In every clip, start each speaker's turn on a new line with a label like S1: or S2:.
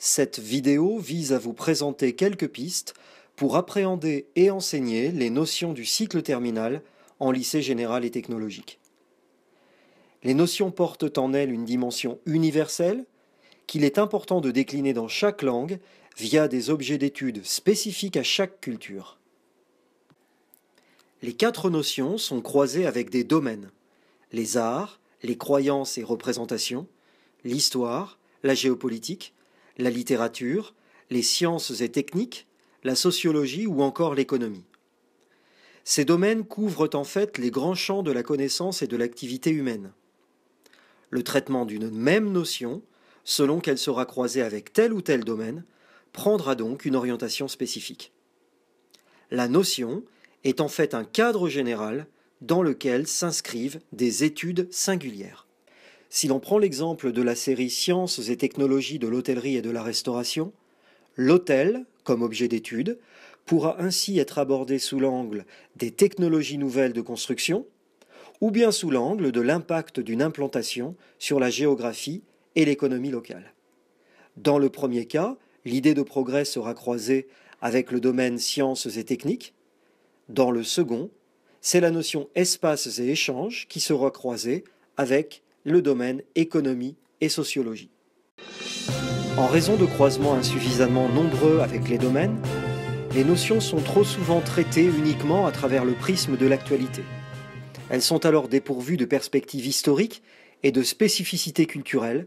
S1: Cette vidéo vise à vous présenter quelques pistes pour appréhender et enseigner les notions du cycle terminal en lycée général et technologique. Les notions portent en elles une dimension universelle qu'il est important de décliner dans chaque langue via des objets d'étude spécifiques à chaque culture. Les 4 notions sont croisées avec des domaines: les arts, les croyances et représentations, l'histoire, la géopolitique, la littérature, les sciences et techniques, la sociologie ou encore l'économie. Ces domaines couvrent en fait les grands champs de la connaissance et de l'activité humaine. Le traitement d'une même notion, selon qu'elle sera croisée avec tel ou tel domaine, prendra donc une orientation spécifique. La notion est en fait un cadre général dans lequel s'inscrivent des études singulières. Si l'on prend l'exemple de la série Sciences et technologies de l'hôtellerie et de la restauration, l'hôtel, comme objet d'étude, pourra ainsi être abordé sous l'angle des technologies nouvelles de construction, ou bien sous l'angle de l'impact d'une implantation sur la géographie et l'économie locale. Dans le premier cas, l'idée de progrès sera croisée avec le domaine sciences et techniques. Dans le second, c'est la notion espaces et échanges qui sera croisée avec le domaine économie et sociologie. En raison de croisements insuffisamment nombreux avec les domaines, les notions sont trop souvent traitées uniquement à travers le prisme de l'actualité. Elles sont alors dépourvues de perspectives historiques et de spécificités culturelles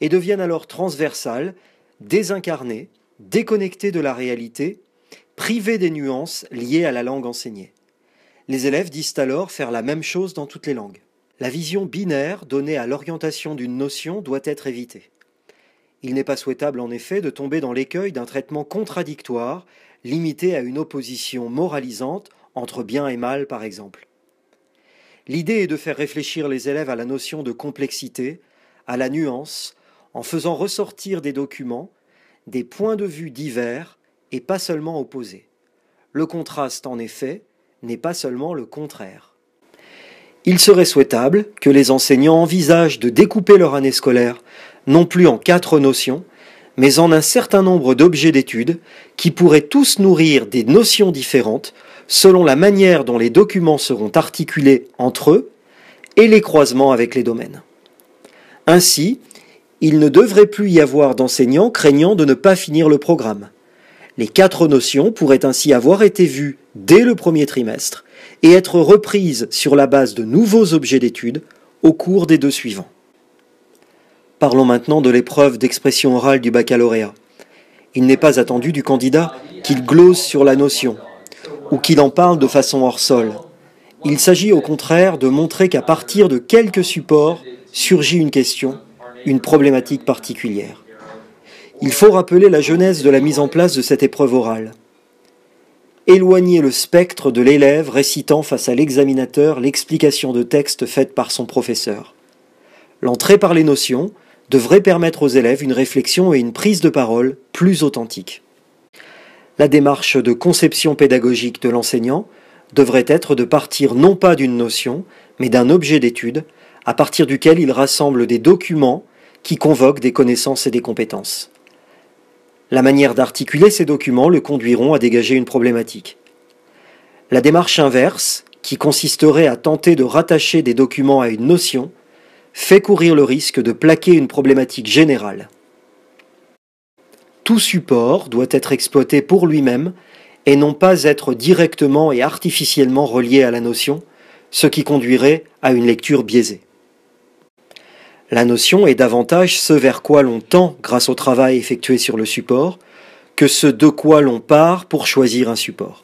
S1: et deviennent alors transversales, désincarnées, déconnectées de la réalité, privées des nuances liées à la langue enseignée. Les élèves disent alors faire la même chose dans toutes les langues. La vision binaire donnée à l'orientation d'une notion doit être évitée. Il n'est pas souhaitable en effet de tomber dans l'écueil d'un traitement contradictoire, limité à une opposition moralisante entre bien et mal par exemple. L'idée est de faire réfléchir les élèves à la notion de complexité, à la nuance, en faisant ressortir des documents, des points de vue divers et pas seulement opposés. Le contraste en effet n'est pas seulement le contraire. Il serait souhaitable que les enseignants envisagent de découper leur année scolaire non plus en 4 notions, mais en un certain nombre d'objets d'étude qui pourraient tous nourrir des notions différentes selon la manière dont les documents seront articulés entre eux et les croisements avec les domaines. Ainsi, il ne devrait plus y avoir d'enseignants craignant de ne pas finir le programme. Les 4 notions pourraient ainsi avoir été vues dès le premier trimestre et être reprises sur la base de nouveaux objets d'étude au cours des 2 suivants. Parlons maintenant de l'épreuve d'expression orale du baccalauréat. Il n'est pas attendu du candidat qu'il glose sur la notion ou qu'il en parle de façon hors sol. Il s'agit au contraire de montrer qu'à partir de quelques supports surgit une question, une problématique particulière. Il faut rappeler la genèse de la mise en place de cette épreuve orale. Éloigner le spectre de l'élève récitant face à l'examinateur l'explication de texte faite par son professeur. L'entrée par les notions devrait permettre aux élèves une réflexion et une prise de parole plus authentiques. La démarche de conception pédagogique de l'enseignant devrait être de partir non pas d'une notion, mais d'un objet d'étude, à partir duquel il rassemble des documents qui convoquent des connaissances et des compétences. La manière d'articuler ces documents le conduiront à dégager une problématique. La démarche inverse, qui consisterait à tenter de rattacher des documents à une notion, fait courir le risque de plaquer une problématique générale. Tout support doit être exploité pour lui-même et non pas être directement et artificiellement relié à la notion, ce qui conduirait à une lecture biaisée. La notion est davantage ce vers quoi l'on tend grâce au travail effectué sur le support, que ce de quoi l'on part pour choisir un support.